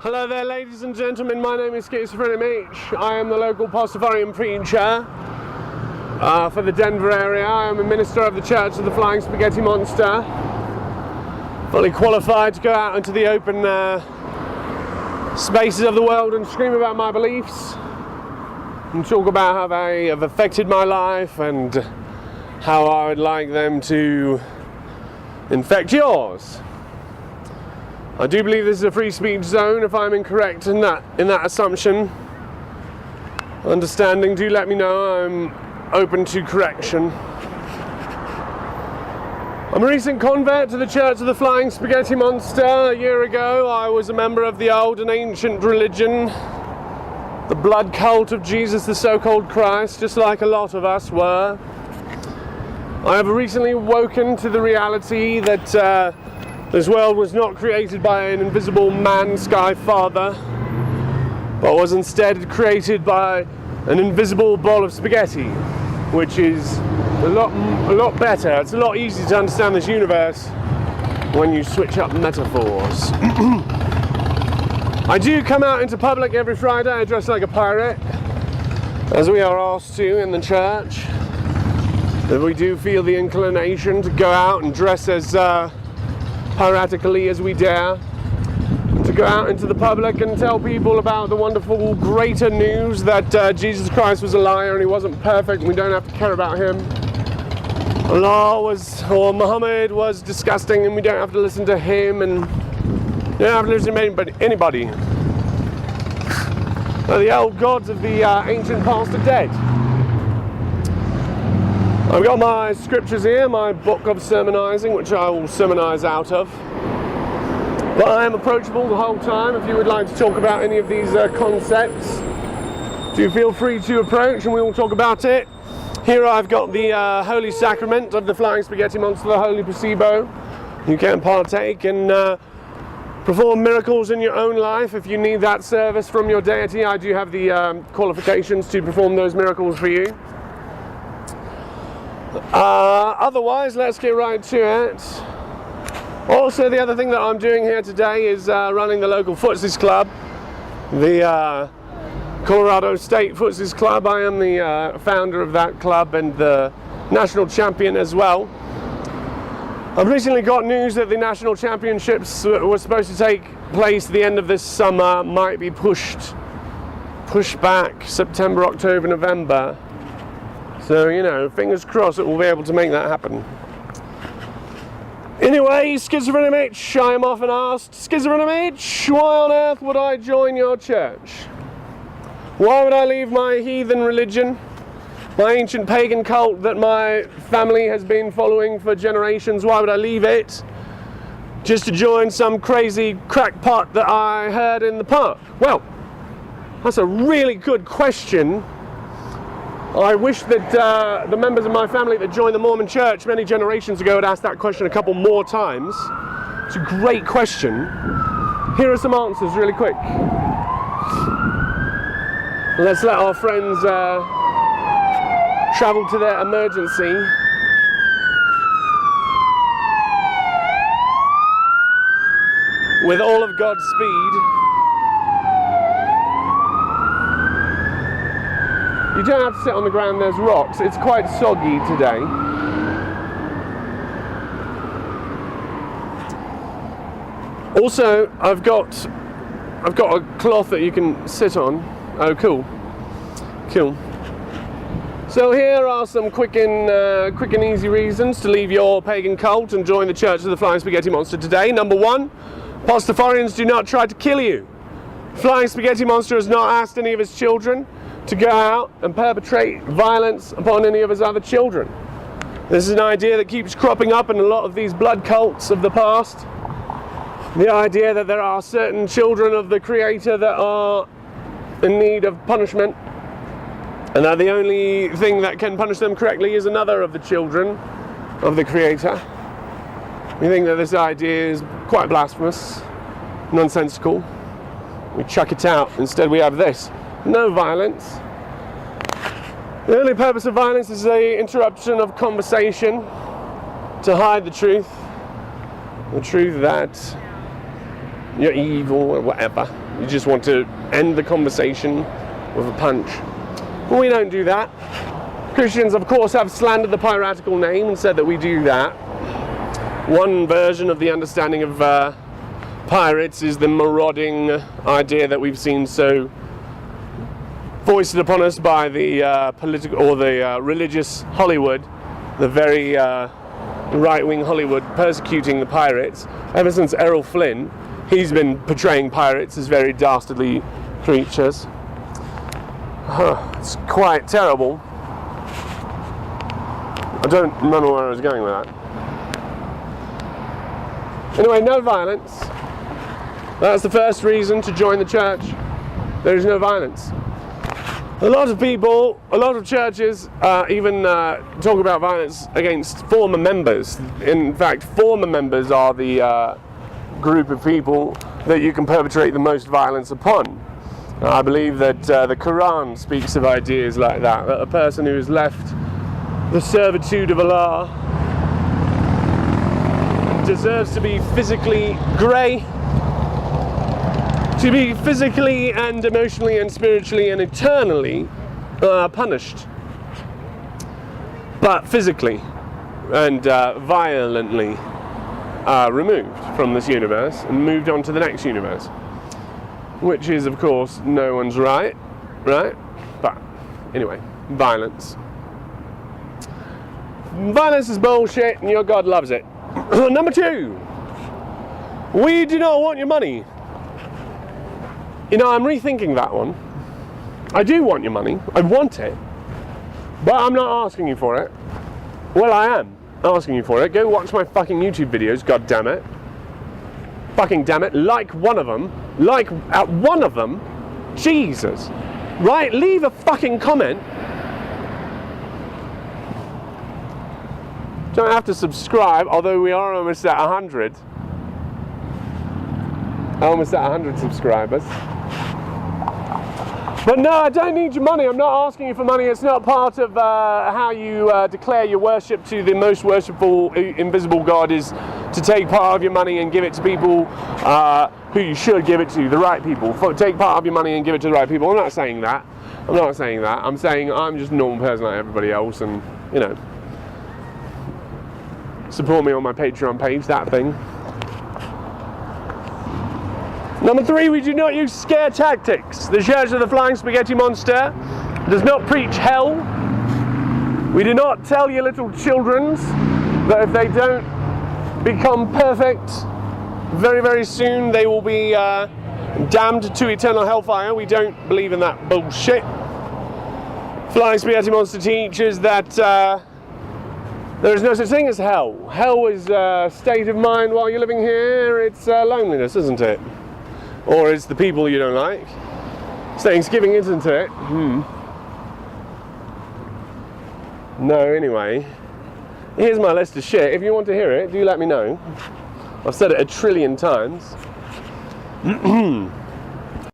Hello there, ladies and gentlemen. My name is Pastafarian. I am the local Pastafarian preacher for the Denver area. I am a minister of the Church of the Flying Spaghetti Monster, fully qualified to go out into the open spaces of the world and scream about my beliefs and talk about how they have affected my life and how I would like them to infect yours. I do believe this is a free speech zone. If I'm incorrect in that assumption, understanding, do let me know. I'm open to correction. I'm a recent convert to the Church of the Flying Spaghetti Monster. A year ago, I was a member of the old and ancient religion, the blood cult of Jesus, the so-called Christ, just like a lot of us were. I have recently woken to the reality that this world was not created by an invisible man, Sky Father, but was instead created by an invisible bowl of spaghetti, which is a lot better. It's a lot easier to understand this universe when you switch up metaphors. I do come out into public every Friday. I dress like a pirate, as we are asked to in the church. But we do feel the inclination to go out and dress as piratically as we dare, to go out into the public and tell people about the wonderful greater news that Jesus Christ was a liar and he wasn't perfect and we don't have to care about him. Allah Muhammad was disgusting and we don't have to listen to him, and you don't have to listen to anybody. The old gods of the ancient past are dead. I've got my scriptures here, my book of sermonizing, which I will sermonize out of. But I am approachable the whole time. If you would like to talk about any of these concepts, do feel free to approach and we will talk about it. Here I've got the Holy Sacrament of the Flying Spaghetti Monster, the Holy Placebo. You can partake and perform miracles in your own life. If you need that service from your deity, I do have the qualifications to perform those miracles for you. Otherwise, let's get right to it. Also, the other thing that I'm doing here today is running the local Footsies Club, the Colorado State Footsies Club. I am the founder of that club and the national champion as well. I've recently got news that the national championships were supposed to take place at the end of this summer, might be pushed back September, October, November. So, you know, fingers crossed that we'll be able to make that happen. Anyway, Schizophrenic Mitch, I am often asked, Schizophrenic Mitch, why on earth would I join your church? Why would I leave my heathen religion, my ancient pagan cult that my family has been following for generations? Why would I leave it just to join some crazy crackpot that I heard in the park? Well, that's a really good question. I wish that the members of my family that joined the Mormon Church many generations ago had asked that question a couple more times. It's a great question. Here are some answers really quick. Let's let our friends travel to their emergency. With all of God's speed. You don't have to sit on the ground, there's rocks. It's quite soggy today. Also, I've got a cloth that you can sit on. Oh, cool. Cool. So here are some quick and easy reasons to leave your pagan cult and join the Church of the Flying Spaghetti Monster today. Number one, Pastafarians do not try to kill you. Flying Spaghetti Monster has not asked any of his children to go out and perpetrate violence upon any of his other children. This is an idea that keeps cropping up in a lot of these blood cults of the past. The idea that there are certain children of the Creator that are in need of punishment, and that the only thing that can punish them correctly is another of the children of the Creator. We think that this idea is quite blasphemous, nonsensical. We chuck it out. Instead we have this. No violence. The only purpose of violence is the interruption of conversation to hide the truth. The truth that you're evil or whatever. You just want to end the conversation with a punch. But we don't do that. Christians, of course, have slandered the piratical name and said that we do that. One version of the understanding of pirates is the marauding idea that we've seen so foisted upon us by the political or the religious Hollywood, the very right-wing Hollywood persecuting the pirates. Ever since Errol Flynn, he's been portraying pirates as very dastardly creatures. It's quite terrible. I don't remember where I was going with that. Anyway, no violence. That's the first reason to join the church. There is no violence. A lot of people, a lot of churches even talk about violence against former members. In fact, former members are the group of people that you can perpetrate the most violence upon. I believe that the Quran speaks of ideas like that a person who has left the servitude of Allah deserves to be physically grey, to be physically and emotionally and spiritually and eternally punished, but physically and violently removed from this universe and moved on to the next universe, which is, of course, no one's right? But anyway, violence. Violence is bullshit and your God loves it. Number 2, we do not want your money. You know, I'm rethinking that one. I do want your money. I want it. But I'm not asking you for it. Well, I am asking you for it. Go watch my fucking YouTube videos, god damn it. Fucking damn it. Like one of them. Like one of them. Jesus. Right? Leave a fucking comment. Don't have to subscribe, although we are almost at 100. Almost at 100 subscribers. But no, I don't need your money. I'm not asking you for money. It's not part of how you declare your worship to the most worshipful, invisible God, is to take part of your money and give it to people who you should give it to, the right people. Take part of your money and give it to the right people. I'm not saying that. I'm saying I'm just a normal person like everybody else, and, you know, support me on my Patreon page, that thing. Number 3, we do not use scare tactics. The Church of the Flying Spaghetti Monster does not preach hell. We do not tell your little children that if they don't become perfect very, very soon, they will be damned to eternal hellfire. We don't believe in that bullshit. Flying Spaghetti Monster teaches that there is no such thing as hell. Hell is a state of mind while you're living here. It's loneliness, isn't it? Or it's the people you don't like. It's Thanksgiving, isn't it? No, anyway. Here's my list of shit. If you want to hear it, do let me know. I've said it 1 trillion times.